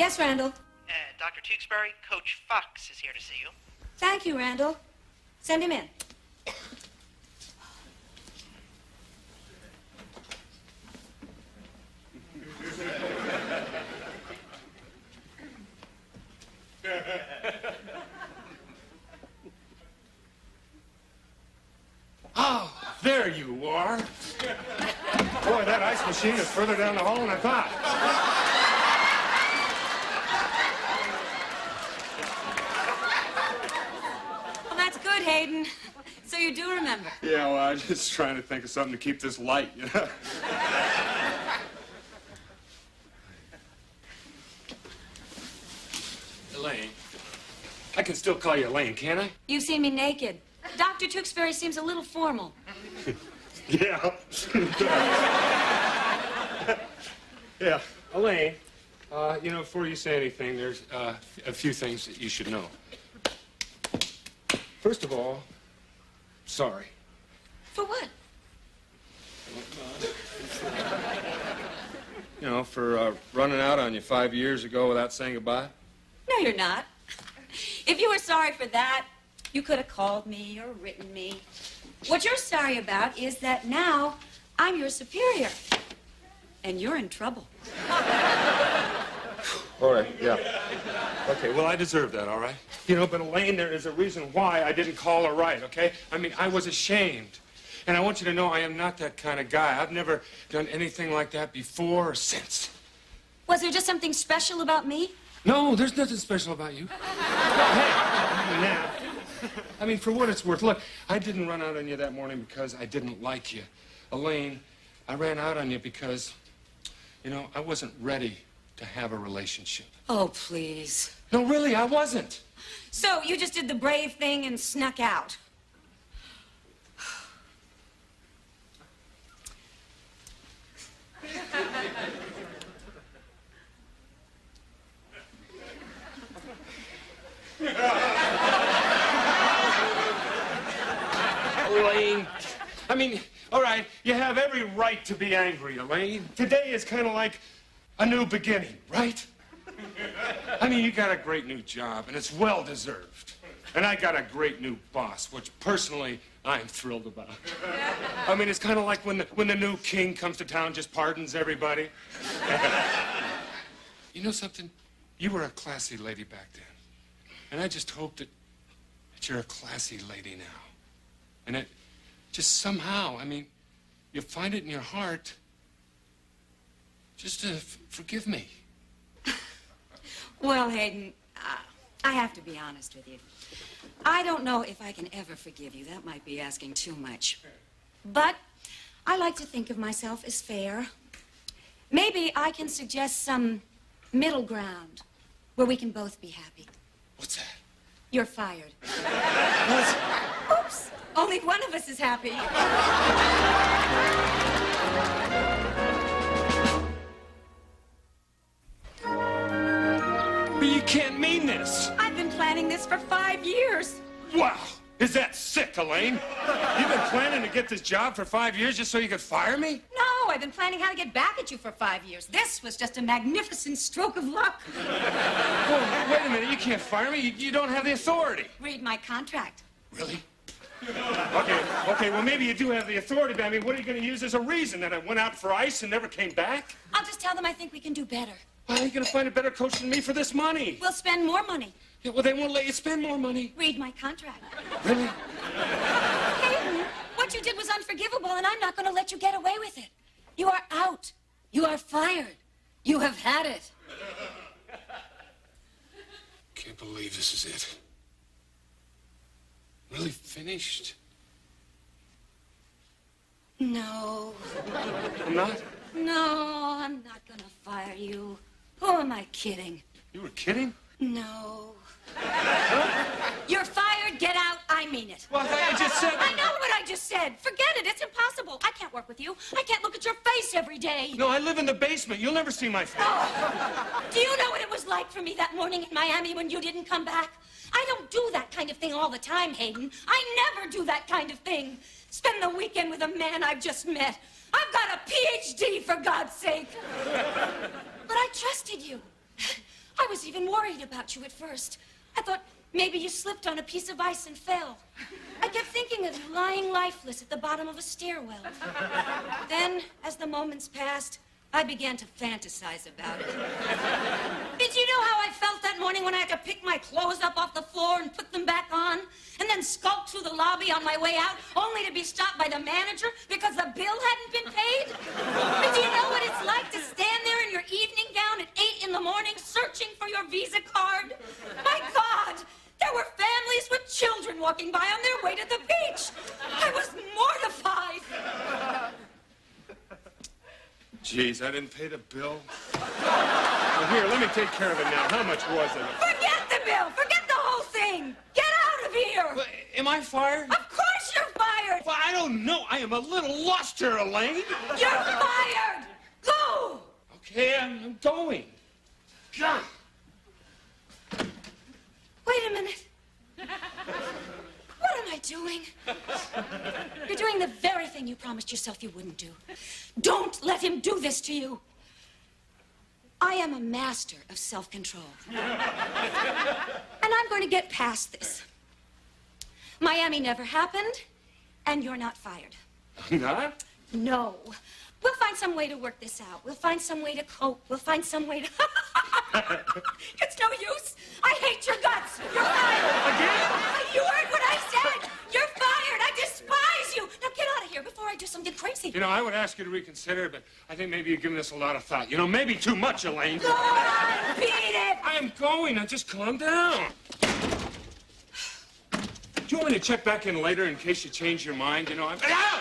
Yes, Randall. Dr. Tewksbury, Coach Fox is here to see you. Thank you, Randall. Send him in. Oh, there you are. Boy, that ice machine is further down the hall than I thought. Well, that's good, Hayden. So you do remember. Yeah, well, I was just trying to think of something to keep this light, you know? Elaine. I can still call you Elaine, can't I? You've seen me naked. Dr. Tewksbury seems a little formal. Yeah. Yeah. Elaine, you know, before you say anything, there's a few things that you should know. First of all, sorry. For what? You know, for running out on you 5 years ago without saying goodbye. No, you're not. If you were sorry for that, you could have called me or written me. What you're sorry about is that now I'm your superior. And you're in trouble. All right, yeah. Okay, well, I deserve that, all right? You know, but Elaine, there is a reason why I didn't call her right, okay? I mean, I was ashamed. And I want you to know I am not that kind of guy. I've never done anything like that before or since. Was there just something special about me? No, there's nothing special about you. Hey, now, I mean, for what it's worth, look, I didn't run out on you that morning because I didn't like you. Elaine, I ran out on you because, you know, I wasn't ready to have a relationship. Oh, please. No, really, I wasn't. So you just did the brave thing and snuck out. Elaine, I mean, all right, you have every right to be angry, Elaine. Today is kind of like a new beginning, right? I mean, you got a great new job, and it's well-deserved. And I got a great new boss, which personally I'm thrilled about. I mean, it's kind of like when the new king comes to town, just pardons everybody. You know something? You were a classy lady back then. And I just hope that you're a classy lady now. And that just somehow, I mean, you find it in your heart just to forgive me. Well, Hayden, I have to be honest with you. I don't know if I can ever forgive you. That might be asking too much. But I like to think of myself as fair. Maybe I can suggest some middle ground where we can both be happy. What's that? You're fired. What? Oops. Only one of us is happy. But you can't mean this. I've been planning this for 5 years. Wow. Is that sick, Elaine? You've been planning to get this job for 5 years just so you could fire me? No, I've been planning how to get back at you for 5 years. This was just a magnificent stroke of luck. Well, wait a minute. You can't fire me. You don't have the authority. Read my contract. Really? Okay, well, maybe you do have the authority, but I mean, what are you going to use as a reason? That I went out for ice and never came back? I'll just tell them I think we can do better. How are you going to find a better coach than me for this money? We'll spend more money. Yeah, well, they won't let you spend more money. Read my contract. Really? Hayden, what you did was unforgivable, and I'm not going to let you get away with it. You are out. You are fired. You have had it. Can't believe this is it. Really finished? No. I'm not? No, I'm not going to fire you. Who am I kidding? You were kidding? No. You're fired. Get out. I mean it. Well, I just said... I know what I just said. Forget it. It's impossible. I can't work with you. I can't look at your face every day. No, I live in the basement. You'll never see my face. Oh. Do you know what it was like for me that morning in Miami when you didn't come back? I don't do that kind of thing all the time, Hayden. I never do that kind of thing. Spend the weekend with a man I've just met. I've got a PhD, for God's sake. But I trusted you. I was even worried about you at first. I thought maybe you slipped on a piece of ice and fell. I kept thinking of you lying lifeless at the bottom of a stairwell. Then, as the moments passed, I began to fantasize about it. Did you know how I felt that morning when I had to pick my clothes up off the floor and put them back on? And then skulk through the lobby on my way out, only to be stopped by the manager because the bill hadn't been paid? And do you know what it's like to stand there in your evening gown at 8 in the morning searching for your Visa card? My God! There were families with children walking by on their way to the beach. I was mortified. Jeez, I didn't pay the bill. Well, here, let me take care of it now. How much was it? Forget the bill. Forget the whole thing. Get out of here. But, am I fired? Of course you're fired. Well, I don't know. I am a little lost here, Elaine. You're fired. Go. Okay, I'm going. God. Wait a minute. What am I doing? You're doing the very thing you promised yourself you wouldn't do. Don't let him do this to you. I am a master of self-control. And I'm going to get past this. Miami never happened, and you're not fired. Not? No. We'll find some way to work this out. We'll find some way to cope. We'll find some way to... It's no use. I hate your guts. You're fired. Again? You heard what I said. You're fired. I despise you. Now get out of here before I do something crazy. You know, I would ask you to reconsider, but I think maybe you're giving this a lot of thought. You know, maybe too much, Elaine. Go on, beat it. I am going. Now just calm down. Do you want me to check back in later in case you change your mind? You know, I'm... Ow!